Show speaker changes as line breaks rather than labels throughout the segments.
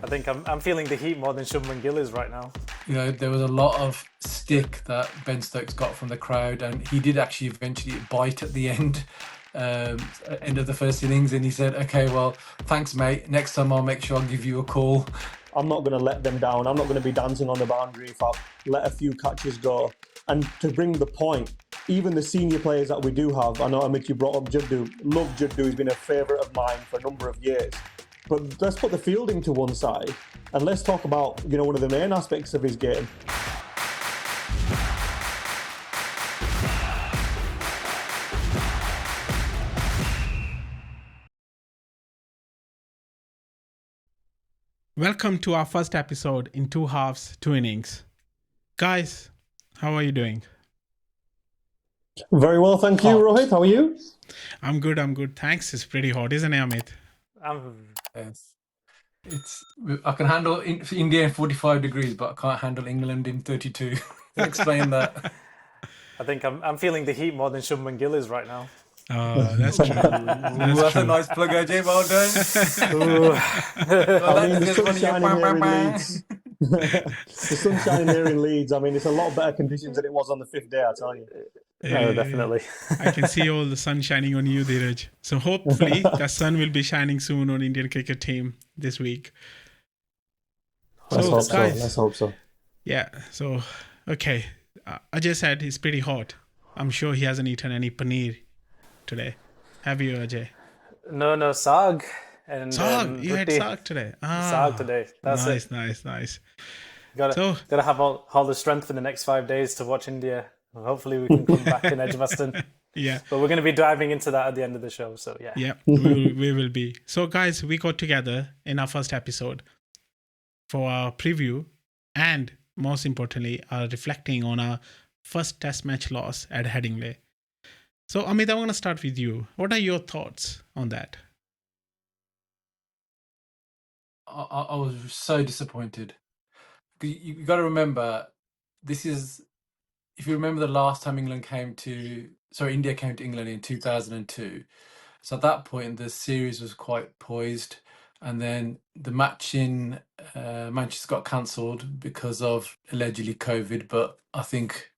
I think I'm feeling the heat more than Shubman Gill is right now.
You know, there was a lot of stick that Ben Stokes got from the crowd, and he did actually eventually bite at the end, end of the first innings, and he said, "Okay, well, thanks, mate. Next time I'll make sure I'll give you a call."
I'm not going to let them down. I'm not going to be dancing on the boundary if I let a few catches go. And to bring the point, even the senior players that we do have, I know, Amit, you brought up Jaddu. Love Jaddu. He's been a favourite of mine for a number of years. But let's put the fielding to one side and let's talk about, one of the main aspects of his game.
Welcome to our first episode in 2 halves, 2 innings. Guys, how are you doing?
Very well, thank you, Rohit. How are you?
I'm good. Thanks. It's pretty hot, isn't it, Amit?
Yes. I can handle India in 45 degrees, but I can't handle England in 32. Explain that.
I think I'm feeling the heat more than Shubman Gill is right now.
Oh, that's true.
That's a nice plug, Ajay. Well done.
I mean, the sun's shining here in Leeds. The sun's shining here in Leeds. I mean, it's a lot better conditions than it was on the 5th day, I tell you.
Yeah, definitely.
I can see all the sun shining on you, Dhiraj. So hopefully the sun will be shining soon on Indian cricket team this week.
Let's hope so.
Yeah, so, okay. Ajay said it's pretty hot. I'm sure he hasn't eaten any paneer today. Have you, Ajay?
No, saag. And
Saag? You had
roti.
saag today?
Saag today. That's it.
Nice.
Gotta have all the strength for the next 5 days to watch India. Hopefully we can come back in Edgbaston.
Yeah.
But we're going to be diving into that at the end of the show, so yeah.
Yeah, we will be. So guys, we got together in our first episode for our preview and most importantly, reflecting on our first test match loss at Headingley. So Amit, I'm going to start with you. What are your thoughts on that?
I was so disappointed. You got to remember, this is, if you remember the last time India came to England in 2002. So at that point, the series was quite poised. And then the match in Manchester got cancelled because of allegedly COVID. But I think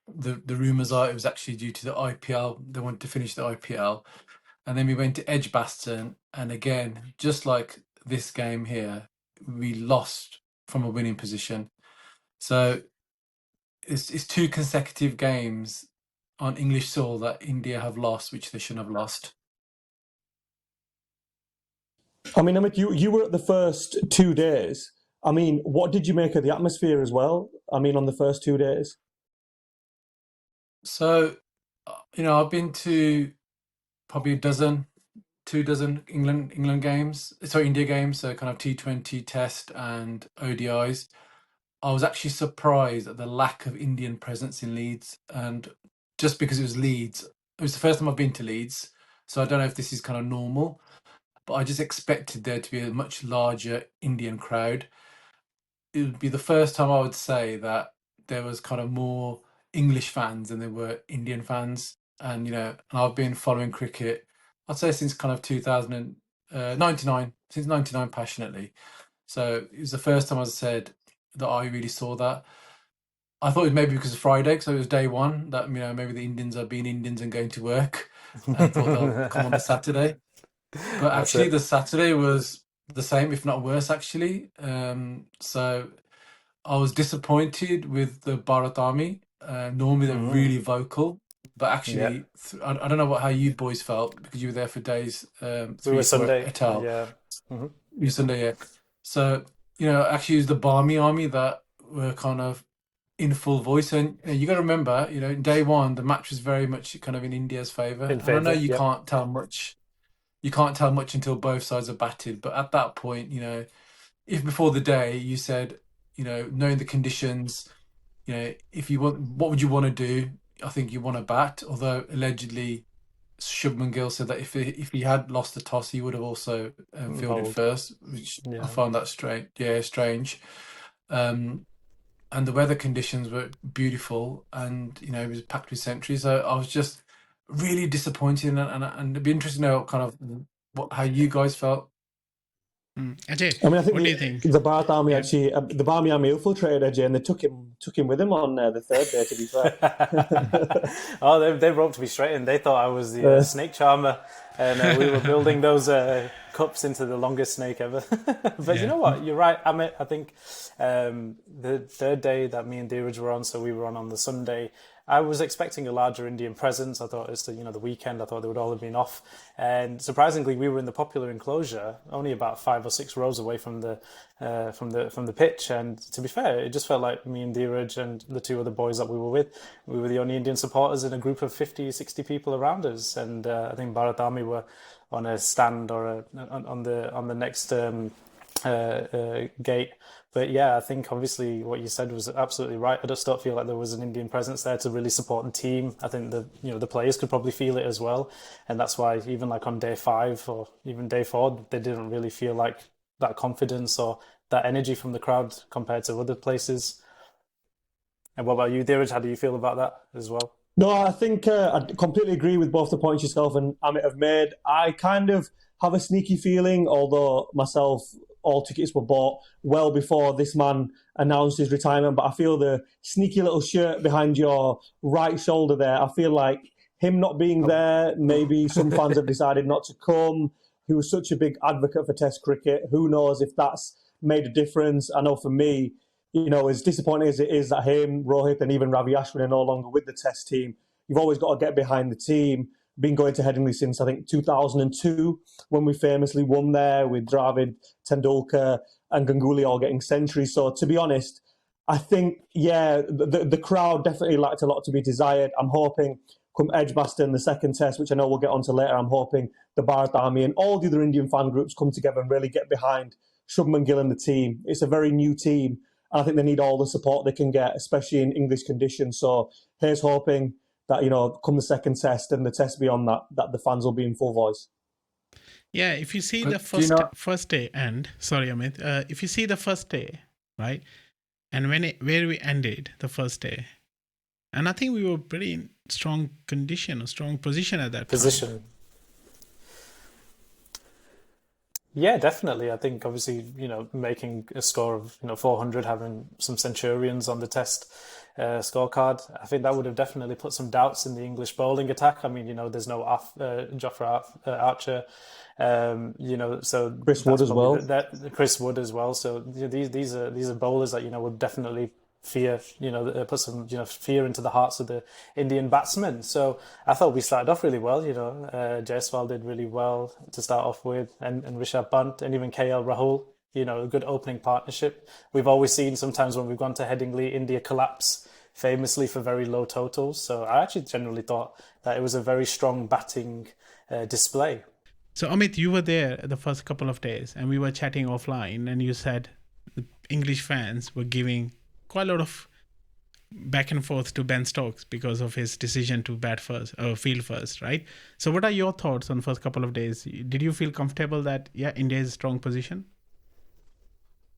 the rumours are it was actually due to the IPL. They wanted to finish the IPL. And then we went to Edgbaston. And again, just like this game here, we lost from a winning position. So it's 2 consecutive games on English soil that India have lost, which they shouldn't have lost.
I mean, Amit, you were at the first 2 days. I mean, what did you make of the atmosphere as well? I mean, on the first 2 days?
So, I've been to probably 2 dozen India games, so kind of T20 Test and ODIs. I was actually surprised at the lack of Indian presence in Leeds, and just because it was Leeds, it was the first time I've been to Leeds, so I don't know if this is kind of normal, but I just expected there to be a much larger Indian crowd. It would be the first time I would say that there was kind of more English fans than there were Indian fans, and and I've been following cricket, I'd say since kind of 2099, since 99 passionately. So it was the first time I said that I really saw that. I thought it was maybe because of Friday, so it was day one, that maybe the Indians are being Indians and going to work, and thought they'll come on the Saturday. But actually, the Saturday was the same, if not worse, actually. So I was disappointed with the Bharat Army. Normally they're really vocal, but actually, I don't know how you boys felt because you were there for days.
We were Sunday.
Yeah. You were Sunday, yeah. So, actually it was the Barmy Army that were kind of in full voice. And you got to remember, day one, the match was very much kind of in India's favour. And I know you can't tell much. You can't tell much until both sides are batted. But at that point, if before the day you said, knowing the conditions, if you want, what would you want to do? I think you want to bat. Although allegedly, Shubman Gill said that if he had lost the toss, he would have also fielded first, which I found that strange. Yeah, strange. And the weather conditions were beautiful, and it was packed with centuries. So I was just really disappointed, and it'd be interesting to know kind of how you guys felt.
Ajay,
I mean, I think
what do you think?
the Bharat Army
Yeah.
actually, the Barmy Army infiltrated Ajay, and they took him with them on the third day. To be fair,
Oh, they roped me straight in. They thought I was the snake charmer, and we were building those cups into the longest snake ever. But you know what? You're right, Amit. I think the third day that me and Dhiraj were on, so we were on the Sunday. I was expecting a larger Indian presence. I thought it's the weekend. I thought they would all have been off, and surprisingly, we were in the popular enclosure, only about 5 or 6 rows away from the pitch. And to be fair, it just felt like me and Dhiraj and the 2 other boys that we were with. We were the only Indian supporters in a group of 50, 60 people around us. And I think Bharat Army were on a stand or on the next gate. But yeah, I think obviously what you said was absolutely right. I just don't feel like there was an Indian presence there to really support the team. I think the players could probably feel it as well, and that's why even like on day 5 or even day 4, they didn't really feel like that confidence or that energy from the crowd compared to other places. And what about you, Dhiraj? How do you feel about that as well?
no, I think I completely agree with both the points yourself and Amit have made. I kind of have a sneaky feeling, although myself, all tickets were bought well before this man announced his retirement. But I feel the sneaky little shirt behind your right shoulder there, I feel like him not being there, maybe some fans have decided not to come. He was such a big advocate for Test cricket. Who knows if that's made a difference? I know for me, as disappointing as it is that him, Rohit, and even Ravi Ashwin are no longer with the Test team, you've always got to get behind the team. Been going to Headingley since, I think, 2002, when we famously won there with Dravid, Tendulkar, and Ganguly all getting centuries. So, to be honest, I think, the crowd definitely lacked a lot to be desired. I'm hoping come Edgbaston, the second test, which I know we'll get onto later, I'm hoping the Bharat Army and all the other Indian fan groups come together and really get behind Shubman Gill and the team. It's a very new team, and I think they need all the support they can get, especially in English conditions. So here's hoping that, come the second test and the test beyond that the fans will be in full voice.
Yeah, if you see
But
the
do you know-
first day end, sorry, Amit, if you see the first day, right, and where we ended the first day, and I think we were pretty in strong condition, a strong position at that
Position. Yeah, definitely. I think obviously, making a score of 400, having some centurions on the test scorecard, I think that would have definitely put some doubts in the English bowling attack. I mean, there's no Jofra Archer, so
Chris Wood as well.
Chris Wood as well. So these are bowlers that would definitely fear, put some fear into the hearts of the Indian batsmen. So I thought we started off really well. Jaiswal did really well to start off with, and Rishab, Pant, and even KL Rahul. A good opening partnership. We've always seen sometimes when we've gone to Headingley, India collapse famously for very low totals. So I actually generally thought that it was a very strong batting display.
So Amit, you were there the first couple of days, and we were chatting offline, and you said the English fans were giving quite a lot of back and forth to Ben Stokes because of his decision to bat first or field first, right? So what are your thoughts on the first couple of days? Did you feel comfortable that India is a strong position?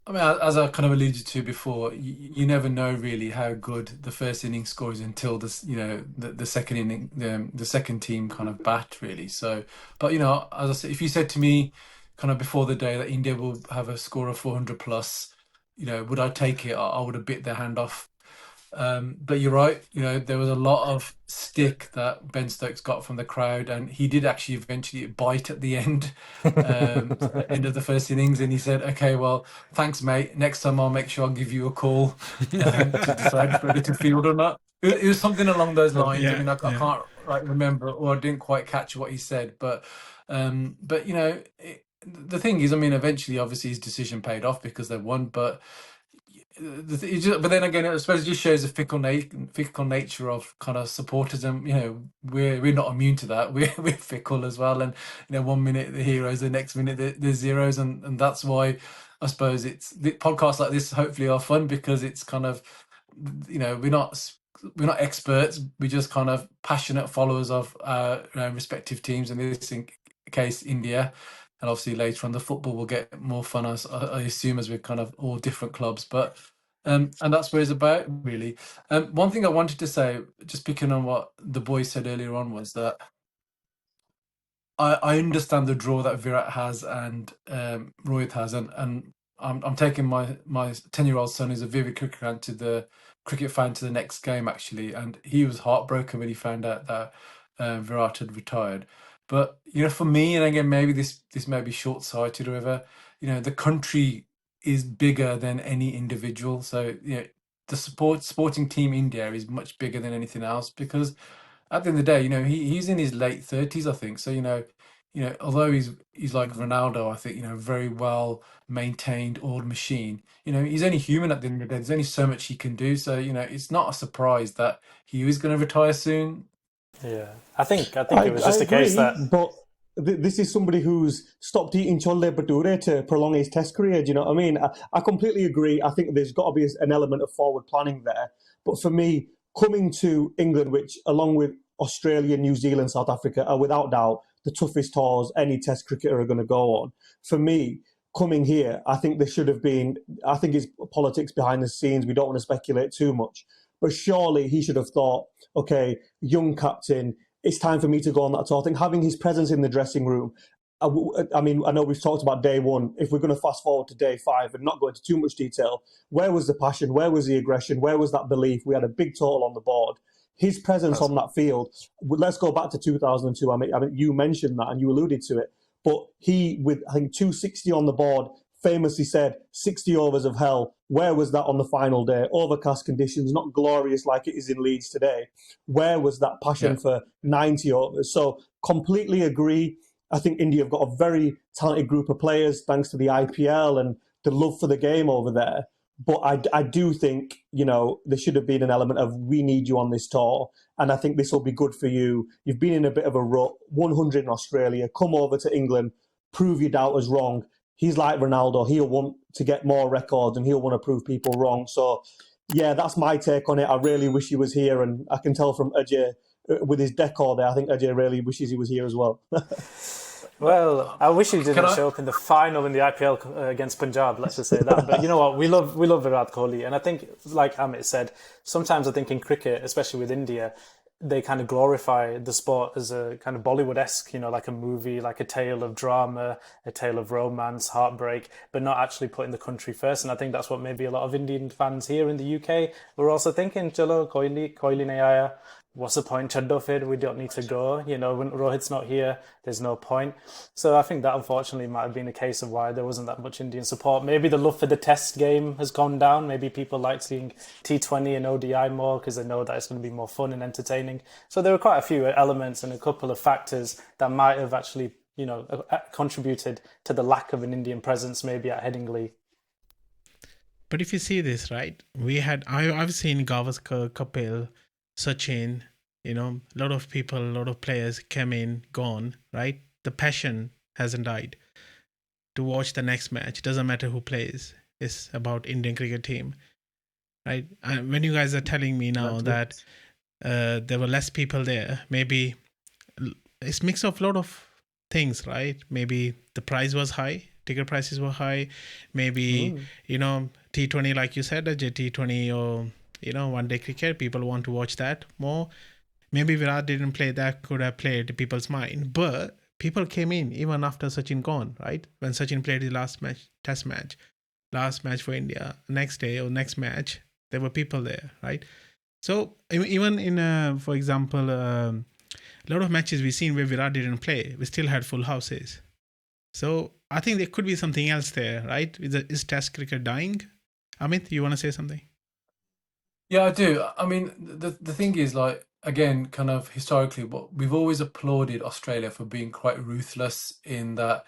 I mean, as I kind of alluded to before, you never know really how good the first inning score is until the second inning, the second team kind of bat really. So, but as I said, if you said to me kind of before the day that India will have a score of 400 plus, would I take it? I would have bit their hand off. But you're right, there was a lot of stick that Ben Stokes got from the crowd, and he did actually eventually bite at the end of the first innings, and he said, okay, well, thanks mate, next time I'll make sure I'll give you a call to decide whether to field or not. It was something along those lines. I mean, I can't remember, or I didn't quite catch what he said, but the thing is, I mean, eventually obviously his decision paid off because they won, but then again, I suppose it just shows the fickle nature of kind of supporters, and we're not immune to that. We're fickle as well, and 1 minute the heroes, the next minute the zeros, and that's why I suppose it's the podcasts like this hopefully are fun, because it's kind of we're not experts, we're just kind of passionate followers of our respective teams, in this case India. And obviously later on the football will get more fun, I assume, as we're kind of all different clubs. But and that's what it's about, really. One thing I wanted to say, just picking on what the boys said earlier on, was that I understand the draw that Virat has and Rohit has, and I'm taking my 10-year-old son, who's a vivid cricket fan, to the next game actually, and he was heartbroken when he found out that Virat had retired. But for me, and again, maybe this may be short-sighted or whatever, the country is bigger than any individual. So the sporting team India is much bigger than anything else, because at the end of the day, he's in his late 30s, I think. So, although he's like Ronaldo, I think, very well maintained old machine. He's only human at the end of the day. There's only so much he can do. So, it's not a surprise that he is going to retire soon.
Yeah, I think it was just a case that.
But this is somebody who's stopped eating chole bhature to prolong his Test career. Do you know what I mean? I completely agree. I think there's got to be an element of forward planning there. But for me, coming to England, which along with Australia, New Zealand, South Africa, are without doubt the toughest tours any Test cricketer are going to go on. For me, coming here, I think there should have been. I think it's politics behind the scenes. We don't want to speculate too much. But surely he should have thought, okay, young captain, it's time for me to go on that tour. I think having his presence in the dressing room, I mean, I know we've talked about day one. If we're going to fast forward to day 5 and not go into too much detail, where was the passion? Where was the aggression? Where was that belief? We had a big total on the board. His presence on that field, let's go back to 2002. I mean, you mentioned that and you alluded to it. But he, with I think 260 on the board, famously said 60 overs of hell. Where was that on the final day? Overcast conditions, not glorious like it is in Leeds today. Where was that passion for 90 overs? So completely agree. I think India have got a very talented group of players thanks to the IPL and the love for the game over there. But I do think, there should have been an element of we need you on this tour. And I think this will be good for you. You've been in a bit of a rut, 100 in Australia, come over to England, prove your doubters wrong. He's like Ronaldo. He'll want to get more records and he'll want to prove people wrong. So, yeah, that's my take on it. I really wish he was here. And I can tell from Ajay, with his decor there, I think Ajay really wishes he was here as well.
Well, I wish he didn't show up in the final in the IPL against Punjab, let's just say that. But you know what? We love Virat Kohli. And I think, like Amit said, sometimes I think in cricket, especially with India, they kind of glorify the sport as a kind of Bollywood-esque, like a movie, like a tale of drama, a tale of romance, heartbreak, but not actually putting the country first. And I think that's what maybe a lot of Indian fans here in the UK were also thinking, chalo, Kohli nahi aaya. What's the point? Chaddo fir, we don't need to go. When Rohit's not here, there's no point. So I think that unfortunately might have been a case of why there wasn't that much Indian support. Maybe the love for the Test game has gone down. Maybe people like seeing T20 and ODI more because they know that it's going to be more fun and entertaining. So there were quite a few elements and a couple of factors that might have actually, contributed to the lack of an Indian presence maybe at Headingley.
But if you see this, right, I've seen Gavaskar, Kapil, Sachin, a lot of people, a lot of players came in, gone, right? The passion hasn't died to watch the next match. Doesn't matter who plays. It's about Indian cricket team, right? And when you guys are telling me now that there were less people there, maybe it's mix of a lot of things, right? Maybe the price was high, ticket prices were high. Maybe, T20, like you said, T20 or one day cricket, people want to watch that more. Maybe Virat didn't play, that could have played people's mind, but people came in even after Sachin gone, right? When Sachin played his last match, test match, last match for India, next day or next match, there were people there, right? So even in, for example, a lot of matches we've seen where Virat didn't play, we still had full houses. So I think there could be something else there, right? Is test cricket dying? Amit, you want to say something?
Yeah, I do. I mean, the thing is, like, again, kind of historically, we've always applauded Australia for being quite ruthless in that,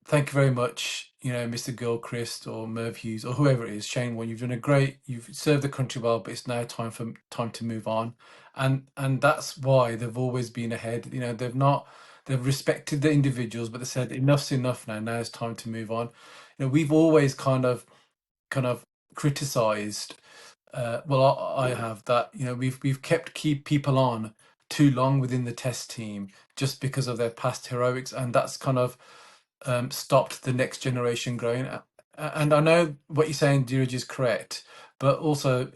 thank you very much, Mr. Gilchrist or Merv Hughes or whoever it is, Shane Warne, you've served the country well, but it's now time to move on. And that's why they've always been ahead. They've respected the individuals, but they said enough's enough now. Now it's time to move on. We've always kind of criticized. I have that. We've kept people on too long within the Test team just because of their past heroics, and that's kind of stopped the next generation growing. And I know what you're saying, Dhiraj, is correct, but also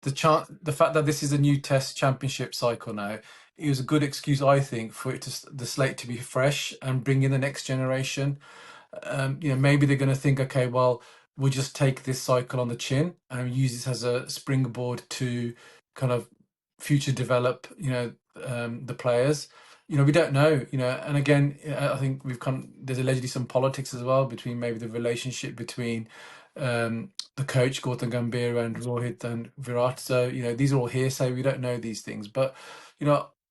the fact that this is a new Test championship cycle now, it was a good excuse, I think, for the slate to be fresh and bring in the next generation. Maybe they're going to think, okay, well, we'll just take this cycle on the chin and use this as a springboard to kind of future develop, the players. We don't know, and again, I think there's allegedly some politics as well between maybe the relationship between the coach Gautam Gambhir and Rohit and Virat. So, these are all hearsay. We don't know these things, but,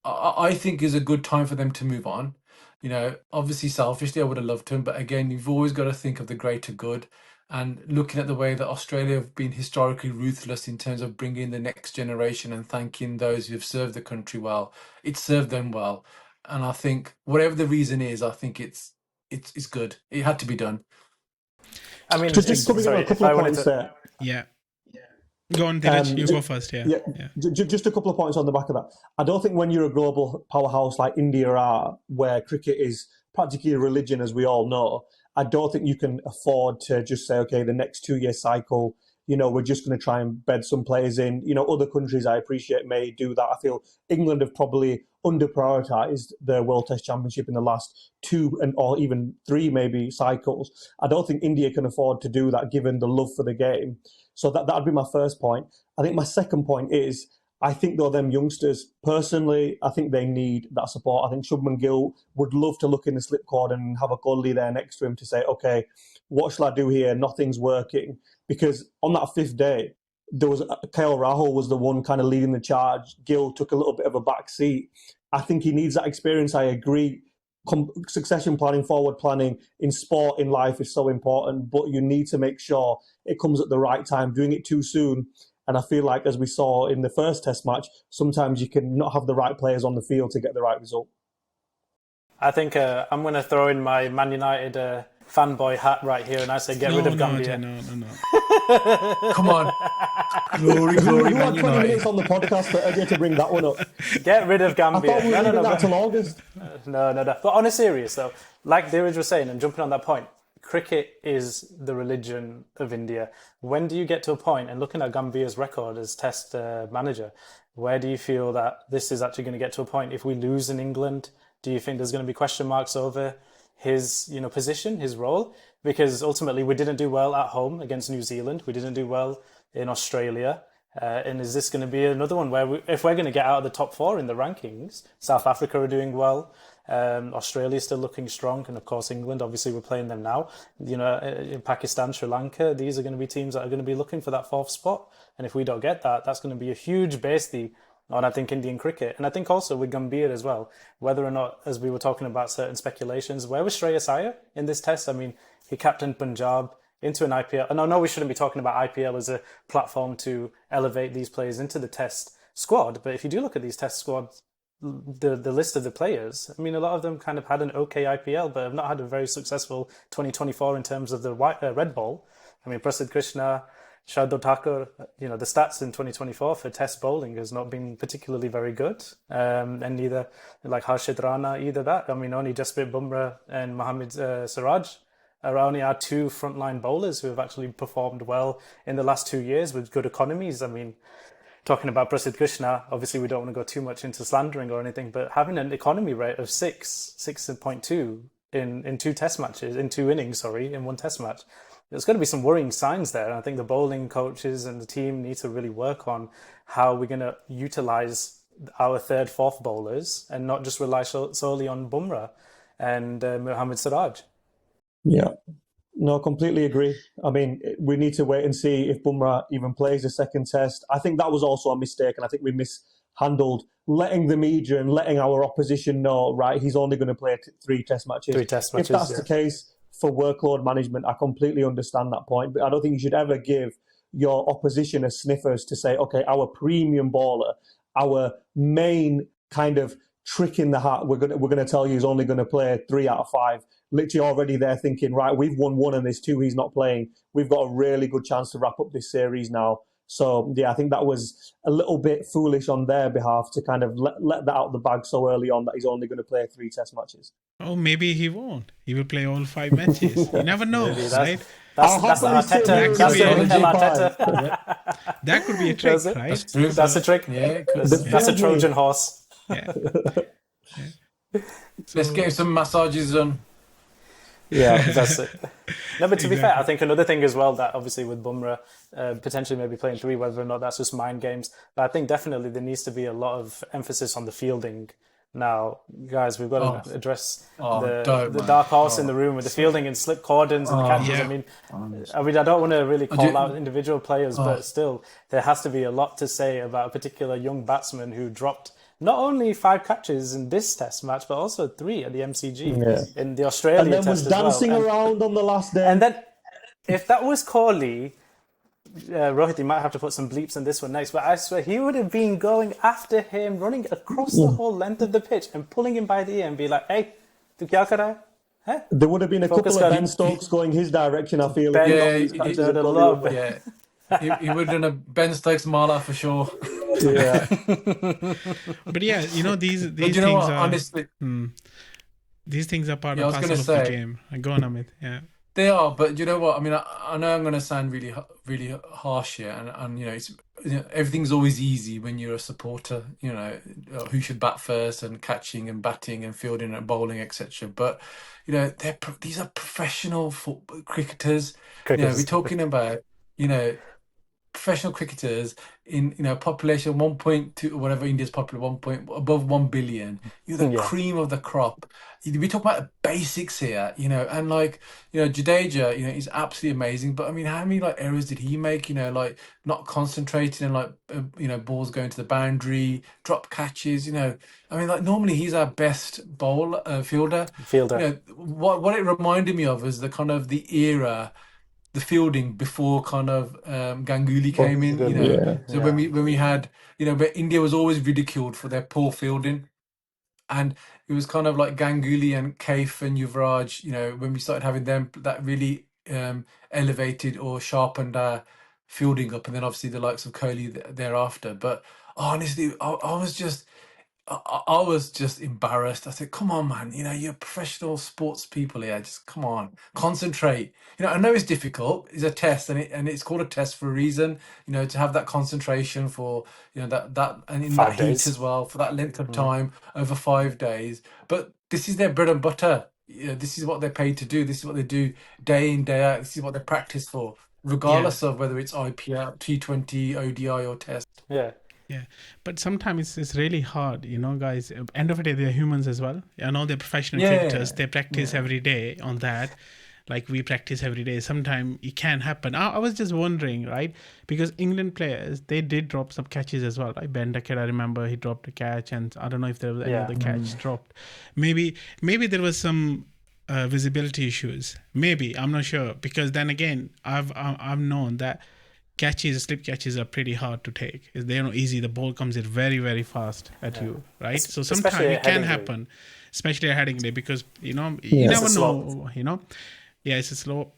I think is a good time for them to move on. Obviously selfishly, I would have loved him, but again, you've always got to think of the greater good. And looking at the way that Australia have been historically ruthless in terms of bringing the next generation and thanking those who have served the country well, it served them well. And I think whatever the reason is, I think it's good. It had to be done.
I mean,
just coming on a couple of points there.
Yeah. Go on, Dhiraj, you go first. Yeah.
Just a couple of points on the back of that. I don't think when you're a global powerhouse like India are, where cricket is practically a religion, as we all know, I don't think you can afford to just say, okay, the next 2-year cycle, we're just going to try and bed some players in. Other countries I appreciate may do that. I feel England have probably under-prioritised the World Test Championship in the last 2 or even 3 maybe cycles. I don't think India can afford to do that given the love for the game. So that'd be my first point. I think my second point is, I think though them youngsters, personally, I think they need that support. I think Shubman Gill would love to look in the slip cord and have a Kohli there next to him to say, okay, what shall I do here? Nothing's working. Because on that 5th day, there was KL Rahul was the one kind of leading the charge. Gill took a little bit of a back seat. I think he needs that experience. I agree. Succession planning, forward planning in sport, in life is so important, but you need to make sure it comes at the right time. Doing it too soon, and I feel like, as we saw in the first Test match, sometimes you can not have the right players on the field to get the right result.
I think I'm going to throw in my Man United fanboy hat right here, and I say get rid of Gambia.
No. Come on. Glory,
You had 20 minutes on the podcast for Ajay to bring that one up.
Get rid of Gambia.
I thought we were doing that till August.
No. But on a serious though, like Dhiraj was saying, and jumping on that point, cricket is the religion of India. When do you get to a point, and looking at Gambia's record as Test manager, where do you feel that this is actually going to get to a point? If we lose in England, do you think there's going to be question marks over his position, his role? Because ultimately we didn't do well at home against New Zealand. We didn't do well in Australia. And is this going to be another one where if we're going to get out of the top 4 in the rankings, South Africa are doing well, Australia is still looking strong, and of course England, obviously we're playing them now. In Pakistan, Sri Lanka, these are going to be teams that are going to be looking for that 4th spot. And if we don't get that, that's going to be a huge basety on, I think, Indian cricket. And I think also with Gambhir as well, whether or not, as we were talking about certain speculations, where was Shreyas Iyer in this Test? I mean, he captained Punjab into an IPL. And I know we shouldn't be talking about IPL as a platform to elevate these players into the Test squad, but if you do look at these Test squads, the list of the players, I mean, a lot of them kind of had an okay IPL, but have not had a very successful 2024 in terms of the red ball. I mean, Prasidh Krishna, Shardul Thakur, the stats in 2024 for Test bowling has not been particularly very good. And neither, like Harshit Rana, either that. I mean, only Jasprit Bumrah and Mohammad Siraj are only our 2 frontline bowlers who have actually performed well in the last 2 years with good economies. I mean, talking about Prasidh Krishna, obviously we don't want to go too much into slandering or anything, but having an economy rate of 6.2 in 2 Test matches, in 2 innings, in 1 Test match, there's going to be some worrying signs there. And I think the bowling coaches and the team need to really work on how we're going to utilise our 3rd, 4th bowlers and not just rely solely on Bumrah and Mohammad Siraj.
Yeah. No, completely agree. I mean, we need to wait and see if Bumrah even plays a 2nd Test. I think that was also a mistake, and I think we mishandled letting the media and letting our opposition know, right, he's only going to play 3 Test matches.
3 Test matches,
if that's the case, for workload management, I completely understand that point, but I don't think you should ever give your opposition a sniffers to say, okay, our premium bowler, our main kind of trick in the hat, we're going to tell you he's only going to play 3 out of 5. Literally already there thinking, right, we've won 1 and there's 2 he's not playing. We've got a really good chance to wrap up this series now. So, yeah, I think that was a little bit foolish on their behalf to kind of let that out of the bag so early on that he's only going to play 3 Test matches.
Oh, maybe he won't. He will play all 5 matches. You never know, right?
That's Arteta.
That could be a trick, right?
That's a trick.
Yeah,
that's a Trojan horse.
Yeah.
Let's get some massages done.
Yeah, that's it. No, but to be fair,
Exactly.
I think another thing as well that obviously with Bumrah potentially maybe playing three, whether or not that's just mind games, but I think definitely there needs to be a lot of emphasis on the fielding. Now, guys, we've got
Oh,
to address
don't,
the
man.
dark horse in
Oh,
the room with the fielding and slip cordons and catches.
Yeah.
I mean, I don't want to really
do
call
you-
out individual players, but still, there has to be a lot to say about a particular young batsman who dropped not only 5 catches in this Test match, but also 3 at the MCG in the Australia
And then
Test
was
as well.
dancing around on the last day.
And then, if that was Kohli, Rohit, you might have to put some bleeps in this one next, but I swear he would have been going after him, running across the whole length of the pitch and pulling him by the ear and be like, hey, tu kya kar raha hai?
There would have been a
Focus
couple of
kar.
Ben Stokes going his direction, I feel.
Ben-
if not
Yeah,
these
he-
catches
he
of
did a
Kohli
lot,
were-
yeah. He would have done a Ben Stokes Marla for sure.
Yeah.
But yeah, you know, these
But you
things
know what?
are
Honestly,
these things are part
Yeah, I
and
was
parcel
gonna
of the
say-
game. Go on, Amit. Yeah.
they are. But you know what? I mean, I know I'm going to sound really, really harsh here, and you know, it's everything's always easy when you're a supporter. You know, who should bat first, and catching and batting and fielding and bowling, etc. But you know, these are professional cricketers. You know, we're talking about professional cricketers in population 1.2 or whatever India's popular 1 above 1 billion. You're the cream of the crop. We talk about the basics here, and Jadeja, he's absolutely amazing. But I mean, how many errors did he make? Not concentrating and balls going to the boundary, drop catches. I mean, normally he's our best fielder. What it reminded me of was the era. The fielding before Ganguly came in, So when we had, but India was always ridiculed for their poor fielding, and it was kind of like Ganguly and Kaif and Yuvraj, when we started having them, that really elevated or sharpened our fielding up, and then obviously the likes of Kohli thereafter. But honestly, I was just embarrassed. I said, come on, man, you're professional sports people here. Just come on, concentrate. I know it's difficult. It's a test, and it's called a test for a reason, to have that concentration for, that and in
5
that heat
days.
as well, for that length of time over 5 days. But this is their bread and butter. This is what they're paid to do. This is what they do day in, day out. This is what they practice for, regardless of whether it's IPL, T20, ODI or test.
Yeah, but sometimes it's really hard, guys. End of the day, they're humans as well. I know they're professional cricketers. They practice every day on that. Like we practice every day. Sometimes it can happen. I was just wondering, right? Because England players, they did drop some catches as well, right? Ben Duckett, I remember he dropped a catch, and I don't know if there was any other catch dropped. Maybe there was some visibility issues. Maybe, I'm not sure. Because then again, I've known that slip catches are pretty hard to take. They're not easy. The ball comes in very, very fast at you, right? So sometimes it can happen, especially at Headingley, because you never know. Yeah, it's a slow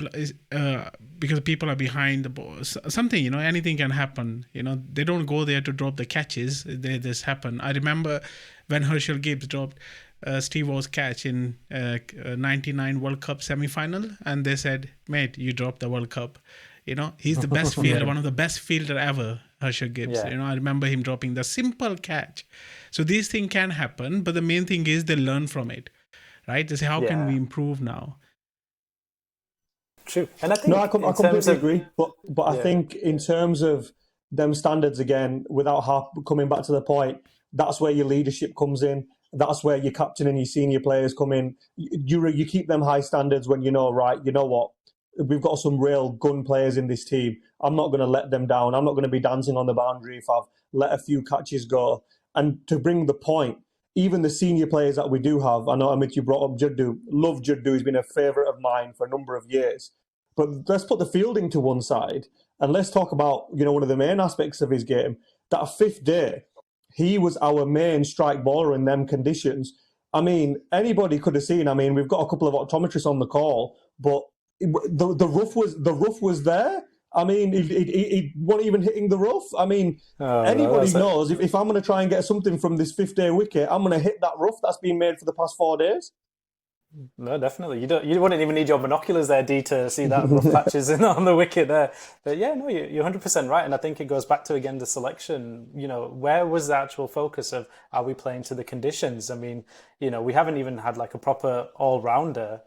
because people are behind the ball. Something, anything can happen. They don't go there to drop the catches. They just happen. I remember when Hersel Gibbs dropped Steve O's catch in 99 World Cup semi-final, and they said, "Mate, you dropped the World Cup." He's the best fielder, one of the best fielder ever, Hersel Gibbs. I remember him dropping the simple catch. So these things can happen, but the main thing is they learn from it, right? They say, how can we improve now?
True. And I think
I completely agree. But I think in terms of them standards, again, without coming back to the point, that's where your leadership comes in. That's where your captain and your senior players come in. You keep them high standards when you know what, we've got some real gun players in this team. I'm not going to let them down. I'm not going to be dancing on the boundary if I've let a few catches go. And to bring the point, even the senior players that we do have, I know, Amit, you brought up Juddu. Love Juddu. He's been a favourite of mine for a number of years. But let's put the fielding to one side and let's talk about, one of the main aspects of his game. That 5th day, he was our main strike baller in them conditions. I mean, anybody could have seen. I mean, we've got a couple of optometrists on the call, but the rough was there. I mean, he wasn't even hitting the rough. I mean, anybody knows if I'm going to try and get something from this 5th day wicket, I'm going to hit that rough that's been made for the past 4 days.
No, definitely. You wouldn't even need your binoculars there, D, to see that rough patches on the wicket there. But yeah, no, you're 100% right. And I think it goes back to, again, the selection. Where was the actual focus of, are we playing to the conditions? I mean, we haven't even had like a proper all-rounder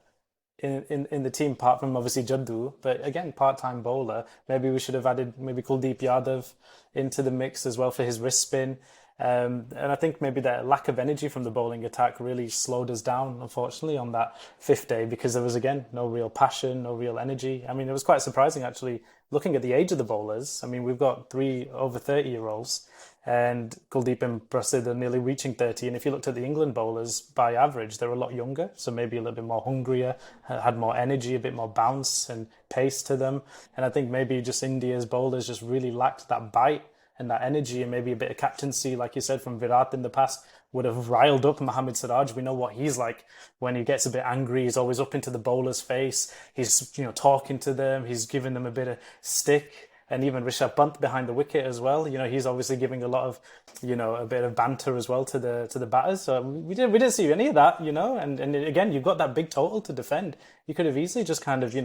in the team, apart from obviously Jaddu, but again, part-time bowler. Maybe we should have added maybe Kuldeep Yadav into the mix as well for his wrist spin. And I think maybe that lack of energy from the bowling attack really slowed us down, unfortunately, on that fifth day, because there was, again, no real passion, no real energy. I mean, it was quite surprising, actually, looking at the age of the bowlers. I mean, we've got 3 over 30-year-olds, and Kuldeep and Prasid are nearly reaching 30. And if you looked at the England bowlers, by average, they're a lot younger, so maybe a little bit more hungrier, had more energy, a bit more bounce and pace to them. And I think maybe just India's bowlers just really lacked that bite and that energy, and maybe a bit of captaincy, like you said, from Virat in the past, would have riled up Mohammad Siraj. We know what he's like when he gets a bit angry. He's always up into the bowler's face. He's talking to them. He's giving them a bit of stick. And even Rishab Pant behind the wicket as well. He's obviously giving a lot of, a bit of banter as well to the batters. So we didn't see any of that, And again, you've got that big total to defend. You could have easily just kind of,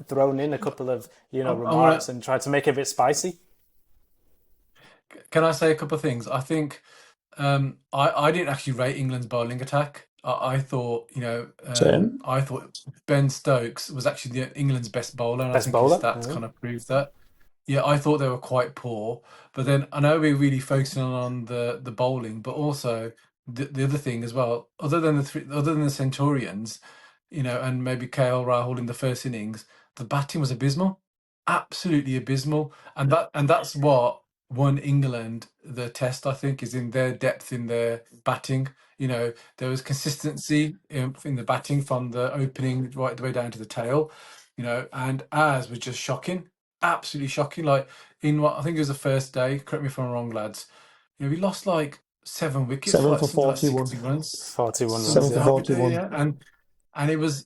thrown in a couple of, remarks and tried to make it a bit spicy.
Can I say a couple of things? I think I didn't actually rate England's bowling attack. I thought, I thought Ben Stokes was actually England's best bowler, and I think his stats kind of proved that. Yeah, I thought they were quite poor. But then I know we're really focusing on the bowling, but also the other thing as well. Other than the Centurions, and maybe KL Rahul in the first innings, the batting was abysmal, absolutely abysmal, and that's what won England the test. I think is in their depth in their batting. There was consistency in the batting from the opening right the way down to the tail. And ours was just shocking. Absolutely shocking. Like in what I think it was the first day. Correct me if I'm wrong, lads. We lost like 7 wickets,
7 for 41
like 60 runs,
41 runs,
7 for 41.
yeah. And it was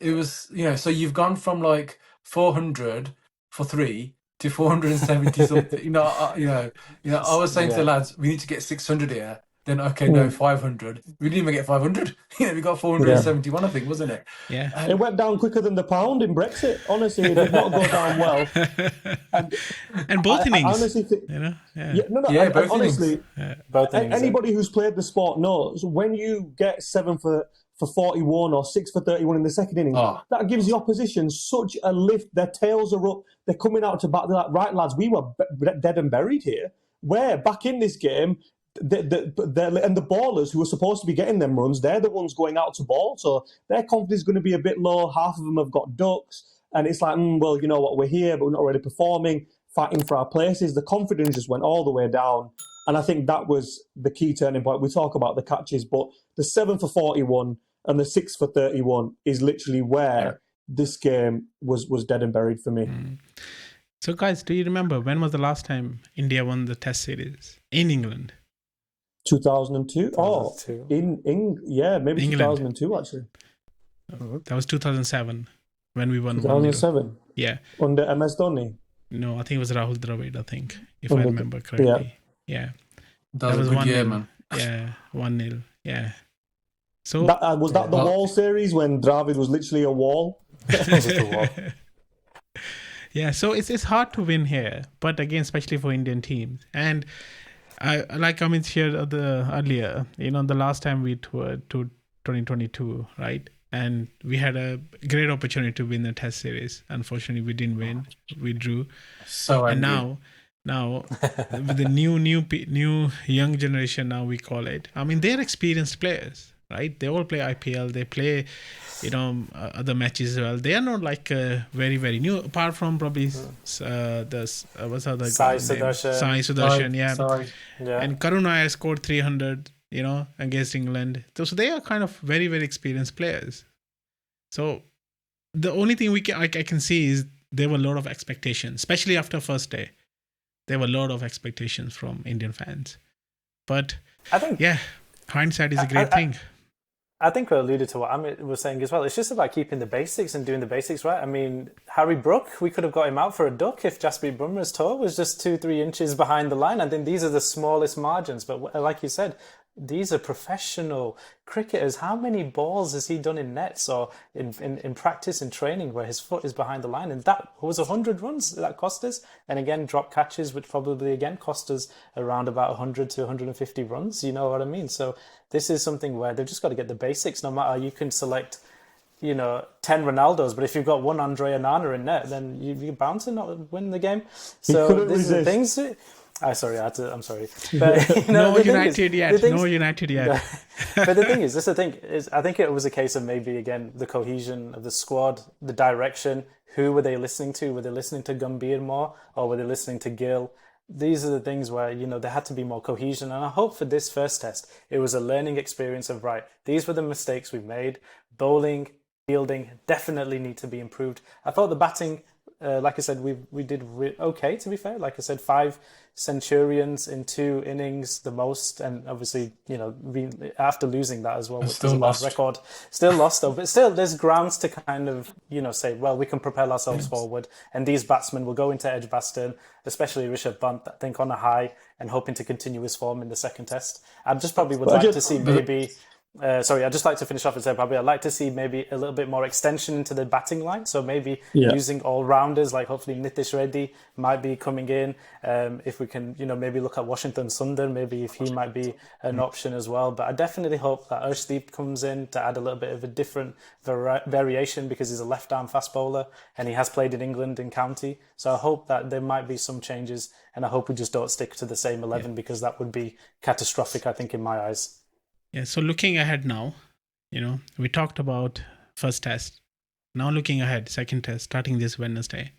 so you've gone from like 400 for 3 to 470 something. I was saying to the lads, we need to get 600 here. Then no, 500. We didn't even get 500. We got 471, I think, wasn't it?
Yeah.
It went down quicker than the pound in Brexit. Honestly, it did not go down well.
And both innings.
I honestly think,
honestly,
both innings. Anybody who's played the sport knows when you get 7 for 41 or 6 for 31 in the second innings, that gives the opposition such a lift. Their tails are up. They're coming out to bat. They're like, right, lads, we were dead and buried here. We're back in this game. And the ballers who are supposed to be getting them runs, they're the ones going out to ball. So their confidence is going to be a bit low. Half of them have got ducks. And it's like, well, you know what, we're here, but we're not really performing, fighting for our places. The confidence just went all the way down. And I think that was the key turning point. We talk about the catches, but the 7 for 41 and the 6 for 31 is literally where this game was dead and buried for me.
Mm. So, guys, do you remember when was the last time India won the Test series in England?
2002? Oh, maybe England. 2002 actually.
That was 2007 when we won.
2007?
Yeah.
Under MS Dhoni?
No, I think it was Rahul Dravid, if I remember correctly. Yeah.
That was a good year, man.
Yeah, 1-0. Yeah. So
was that the wall series when Dravid was literally a wall?
Yeah, so it's hard to win here, but again, especially for Indian teams. And I like Amit shared earlier, the last time we toured to 2022, right? And we had a great opportunity to win the Test series. Unfortunately, we didn't win. We drew. And now with the new young generation, now we call it. I mean, they're experienced players, right? They all play IPL. They play, other matches as well. They are not like very, very new, apart from probably what's the other
Sai
guy name?
Sudarshan.
Sai Sudarshan, yeah.
Yeah.
And Karun Iyer scored 300, against England. So they are kind of very, very experienced players. So the only thing I can see is there were a lot of expectations, especially after first day. There were a lot of expectations from Indian fans. But
I think,
hindsight is a great thing.
I think we alluded to what Amit was saying as well. It's just about keeping the basics and doing the basics right. I mean, Harry Brook, we could have got him out for a duck if Jasprit Bumrah's toe was just 2-3 inches behind the line. I think these are the smallest margins. But like you said, these are professional cricketers. How many balls has he done in nets or in practice and training where his foot is behind the line? And that was 100 runs that cost us. And again, drop catches, which probably again cost us around about 100 to 150 runs. You know what I mean? So this is something where they've just got to get the basics. No matter, you can select 10 Ronaldos, but if you've got one Andre Onana in net, then you're bound to not win the game. So this is the things. I'm sorry. But,
no United yet. No United yet.
But the thing is, I think it was a case of maybe, again, the cohesion of the squad, the direction. Who were they listening to? Were they listening to Gambhir more, or were they listening to Gill? These are the things where, there had to be more cohesion. And I hope for this first test, it was a learning experience of, right, these were the mistakes we made. Bowling, fielding definitely need to be improved. I thought the batting, like I said, we did okay, to be fair. Like I said, 5 centurions in 2 innings, the most, and obviously, after losing that as well, which is a bad record, still lost though. But still, there's grounds to kind of, say, well, we can propel ourselves forward, and these batsmen will go into Edgbaston, especially Rishab Pant, I think, on a high and hoping to continue his form in the second test. I just probably would like to see maybe. I'd just like to finish off and say probably I'd like to see maybe a little bit more extension into the batting line. So maybe using all-rounders, like hopefully Nitish Reddy might be coming in. If we can, maybe look at Washington Sundar, maybe if he might be an option as well. But I definitely hope that Arshdeep comes in to add a little bit of a different variation because he's a left-arm fast bowler and he has played in England in county. So I hope that there might be some changes and I hope we just don't stick to the same 11 because that would be catastrophic, I think, in my eyes.
Yeah, so looking ahead now, we talked about first test. Now looking ahead, second test, starting this Wednesday.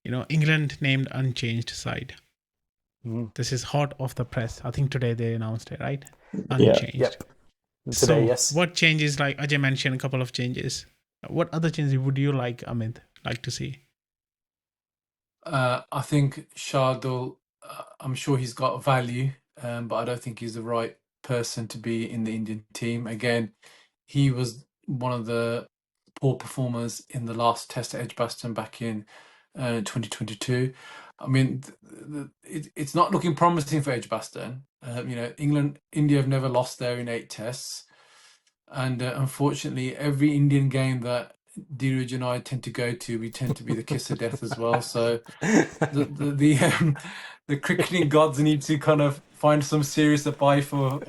England named unchanged side. This is hot off the press. I think today they announced it, right? Unchanged.
Yep. Today,
so
yes.
What changes, like Ajay mentioned a couple of changes. What other changes would you Amit, like to see?
I think Shardul, I'm sure he's got value, but I don't think he's the right person to be in the Indian team. Again, he was one of the poor performers in the last test at Edgbaston back in 2022. I mean, it's not looking promising for Edgbaston. India have never lost there in 8 tests, and unfortunately, every Indian game that Dhiraj and I tend to go to, we tend to be the kiss of death as well. So the cricketing gods need to kind of find some serious apply for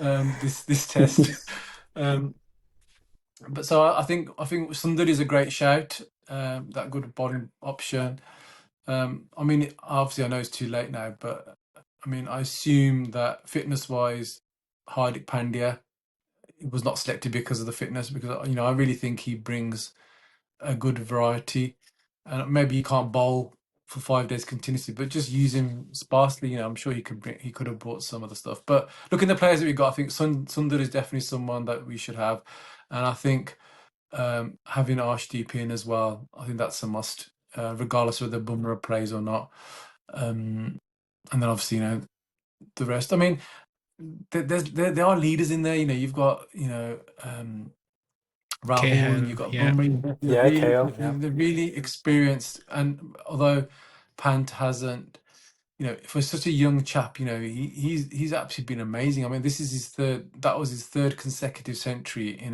this test. But so I think Sundar is a great shout. That good bowling option. I mean, obviously I know it's too late now, but I mean, I assume that fitness-wise, Hardik Pandya was not selected because of the fitness, because I really think he brings a good variety, and maybe he can't bowl for 5 days continuously, but just use him sparsely. I'm sure he could have brought some other stuff. But looking at the players that we got, I think Sundar is definitely someone that we should have, and I think having Arshdeep in as well, I think that's a must, regardless of whether Bumrah plays or not. And then obviously the rest. I mean, there are leaders in there. You've got Rahul, and you've got Bumrah. They're really experienced, and although Pant hasn't, for such a young chap, he's actually been amazing. I mean, this is that was his third consecutive century in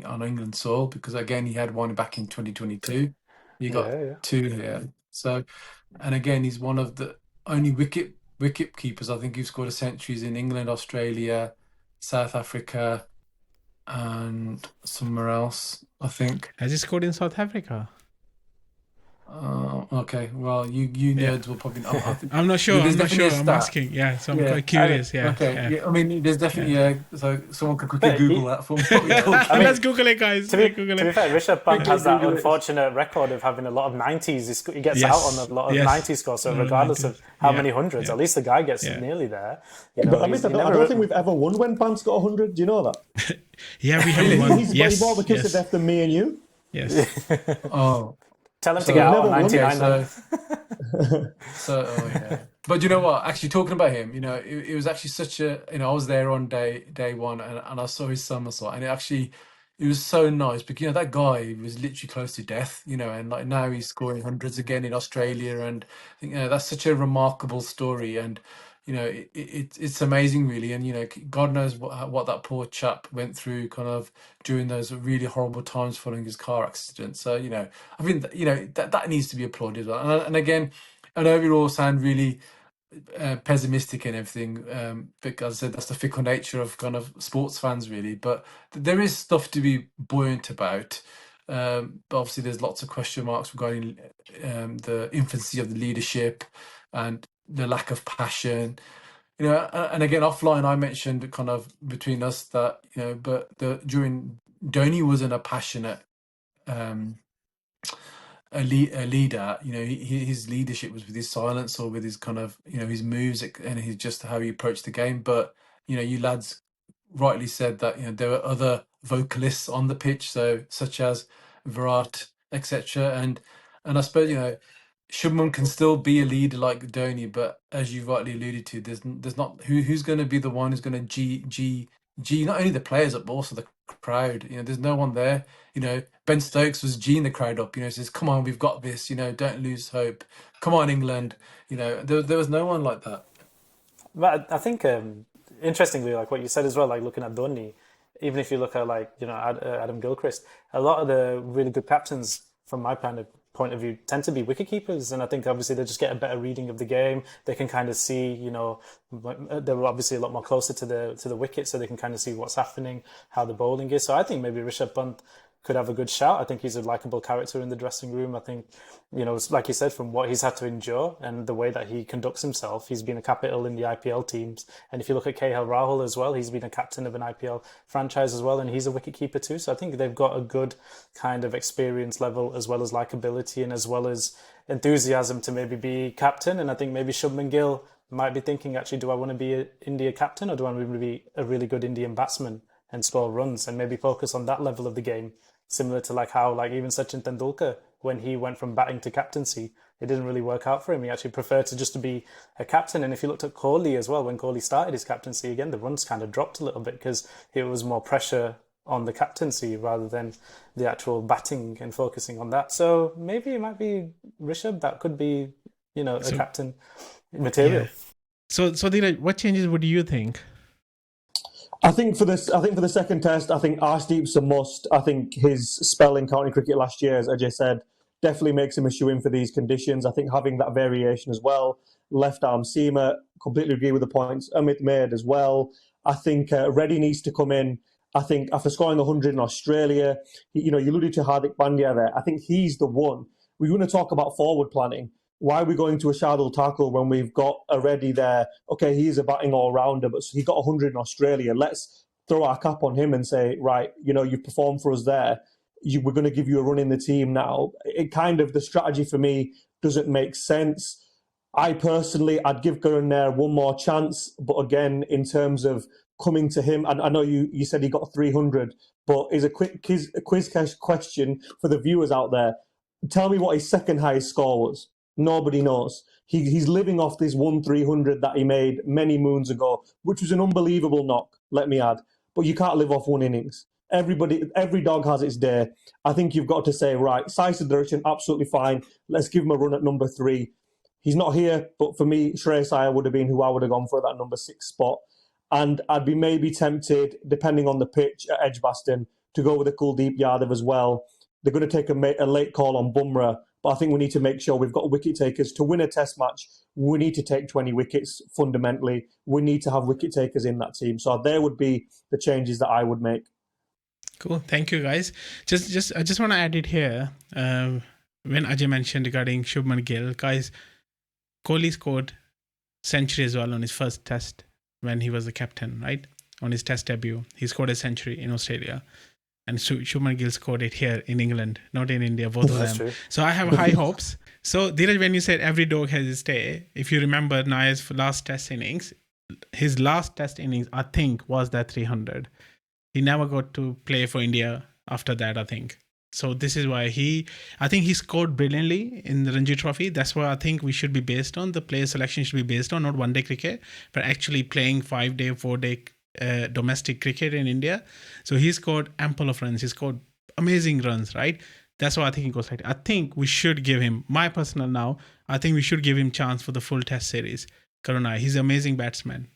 on England soil, because again he had one back in 2022. He got 2 here. So, and again he's one of the only wicket keepers I think who've scored centuries in England, Australia, South Africa, and somewhere else, I think.
Has he scored in South Africa?
Okay. Well, you nerds will probably.
I'm not sure. I'm asking. Yeah, so I'm quite curious.
Okay. I mean, there's definitely so someone could quickly Google that for me.
Let's Google it, guys.
To be fair, Rishab Pant has that unfortunate record of having a lot of 90s. He gets out on a lot of 90 scores. So regardless of how many hundreds, at least the guy gets nearly there.
I don't think we've ever won when Pant's got 100. Do you know that?
Yeah, we have won.
He's more of a kiss of death than me and you.
Yes.
Oh.
Tell him to get out on 99.
But you know what? Actually, talking about him, it was actually such a. I was there on day one, and I saw his somersault, and it was so nice because that guy was literally close to death, and like now he's scoring hundreds again in Australia, and I think that's such a remarkable story, and it's amazing, really. And God knows what that poor chap went through, kind of during those really horrible times following his car accident. So I think that needs to be applauded as well. And again, I know we all sound really pessimistic and everything, because I said that's the fickle nature of kind of sports fans, really. But there is stuff to be buoyant about. But obviously, there's lots of question marks regarding the infancy of the leadership and the lack of passion. And again, offline, I mentioned kind of between us that but during Dhoni wasn't a passionate a leader. His leadership was with his silence or with his kind of his moves and his just how he approached the game. But you lads rightly said that there were other vocalists on the pitch, so such as Virat, etc. And I suppose Shubman can still be a leader like Dhoni, but as you rightly alluded to, there's not who's going to be the one who's going to G not only the players but also the crowd. There's no one there. Ben Stokes was G'ing the crowd up. Says, "Come on, we've got this. Don't lose hope. Come on, England." There was no one like that.
But I think interestingly, like what you said as well, like looking at Dhoni, even if you look at Adam Gilchrist, a lot of the really good captains, from my point of view, tend to be wicket keepers, and I think obviously they just get a better reading of the game. They can kind of see, they're obviously a lot more closer to the wicket, so they can kind of see what's happening, how the bowling is. So I think maybe Rishab Pant could have a good shout. I think he's a likable character in the dressing room. I think, like you said, from what he's had to endure and the way that he conducts himself, he's been a capital in the IPL teams. And if you look at KL Rahul as well, he's been a captain of an IPL franchise as well, and he's a wicketkeeper too. So I think they've got a good kind of experience level as well as likability and as well as enthusiasm to maybe be captain. And I think maybe Shubman Gill might be thinking, actually, do I want to be an India captain or do I want to be a really good Indian batsman and score runs and maybe focus on that level of the game? Similar to how even Sachin Tendulkar, when he went from batting to captaincy, it didn't really work out for him. He actually preferred to be a captain. And if you looked at Kohli as well, when Kohli started his captaincy, again, the runs kind of dropped a little bit because it was more pressure on the captaincy rather than the actual batting and focusing on that. So maybe it might be Rishab that could be, a captain material.
Yeah. So Dhiraj, what changes would you think?
I think for the second test, I think Arshdeep's a must. I think his spell in county cricket last year, as Ajay said, definitely makes him a shoe-in for these conditions. I think having that variation as well, left arm seamer, completely agree with the points Amit made as well. I think Reddy needs to come in. I think after scoring 100 in Australia, you alluded to Hardik Pandya there. I think he's the one. We're going to talk about forward planning. Why are we going to a Shardul Thakur when we've got a Reddy there? Okay, he's a batting all-rounder, but he got 100 in Australia. Let's throw our cap on him and say, right, you've performed for us there. We're going to give you a run in the team now. The strategy for me doesn't make sense. I personally, I'd give Gurun there one more chance. But again, in terms of coming to him, and I know you said he got 300, but is a quiz question for the viewers out there. Tell me what his second highest score was. Nobody knows. He's living off this 1/300 that he made many moons ago, which was an unbelievable knock, let me add. But you can't live off one innings. Every dog has its day. I think you've got to say, right, size of direction, absolutely fine. Let's give him a run at number 3. He's not here, but for me, Shreyas Iyer would have been who I would have gone for that number 6 spot. And I'd be maybe tempted, depending on the pitch at Edgbaston, to go with a Kuldeep Yadav as well. They're going to take a late call on Bumrah. But I think we need to make sure we've got wicket takers. To win a test match, we need to take 20 wickets fundamentally. We need to have wicket takers in that team. So there would be the changes that I would make.
Cool. Thank you, guys. I just want to add it here. When Ajay mentioned regarding Shubman Gill, guys, Kohli scored century as well on his first test when he was the captain, right? On his test debut. He scored a century in Australia. And Shubman Gill scored it here in England, not in India, both of them. True. So I have high hopes. So Dhiraj, when you said every dog has its day, if you remember Naya's last test innings, his last test innings, I think, was that 300. He never got to play for India after that, I think. So this is why I think he scored brilliantly in the Ranji Trophy. That's what I think we should be based on. The player selection should be based on not one-day cricket, but actually playing 5-day, 4-day domestic cricket in India. So he scored ample of runs. He scored amazing runs, right? That's why I think he goes right. I think we should give him, my personal now, I think we should give him chance for the full test series. Karuna. He's an amazing batsman,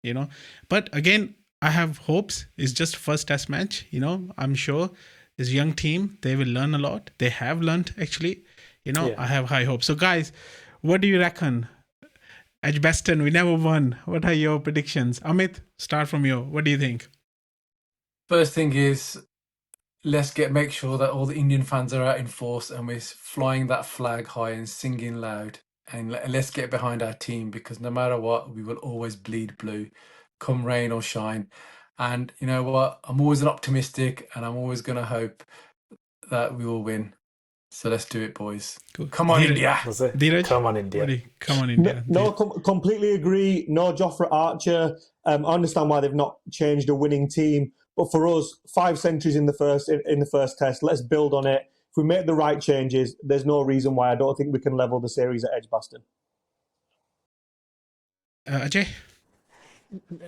you know. But again, I have hopes. It's just first test match, you know. I'm sure this young team, they will learn a lot. They have learned, actually. You know, I have high hopes. So, guys, what do you reckon? Edgbaston, we never won. What are your predictions? Amit, start from you. What do you think?
First thing is, let's make sure that all the Indian fans are out in force and we're flying that flag high and singing loud. And let's get behind our team, because no matter what, we will always bleed blue, come rain or shine. And you know what? I'm always an optimistic, and I'm always going to hope that we will win. So let's do it, boys.
Cool.
Come on, India.
Dhiraj?
Come on, India.
Come on, India.
No, completely agree. No Jofra Archer. I understand why they've not changed a winning team. But for us, 5 centuries in the first test. Let's build on it. If we make the right changes, there's no reason why I don't think we can level the series at Edgbaston.
Ajay?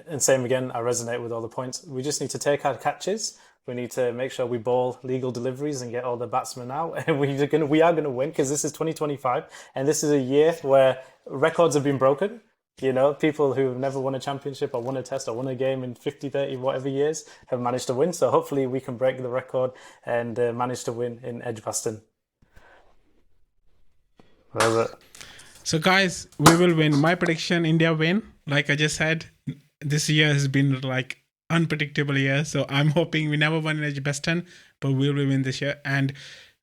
And same again, I resonate with all the points. We just need to take our catches. We need to make sure we bowl legal deliveries and get all the batsmen out. And we are going to win, because this is 2025. And this is a year where records have been broken. You know, people who've never won a championship or won a test or won a game in 50, 30, whatever years have managed to win. So hopefully we can break the record and manage to win in Edgbaston.
So guys, we will win. My prediction, India win. Like I just said, this year has been like unpredictable year. So I'm hoping we never won in Edgbaston, but we will win this year. And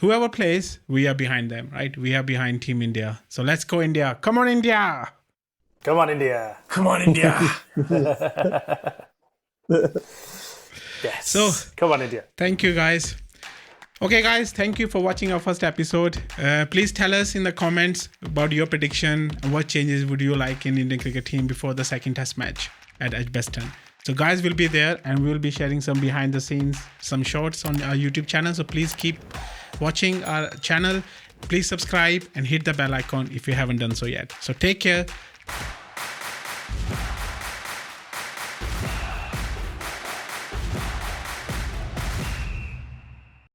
whoever plays, we are behind them, right? We are behind Team India. So let's go, India. Come on, India.
Come on, India.
Come on, India.
Yes.
So,
come on, India.
Thank you, guys. Okay, guys, thank you for watching our first episode. Please tell us in the comments about your prediction and what changes would you like in Indian cricket team before the second test match at Edgbaston. So guys will be there, and we will be sharing some behind the scenes, some shorts on our YouTube channel. So please keep watching our channel. Please subscribe and hit the bell icon if you haven't done so yet. So take care.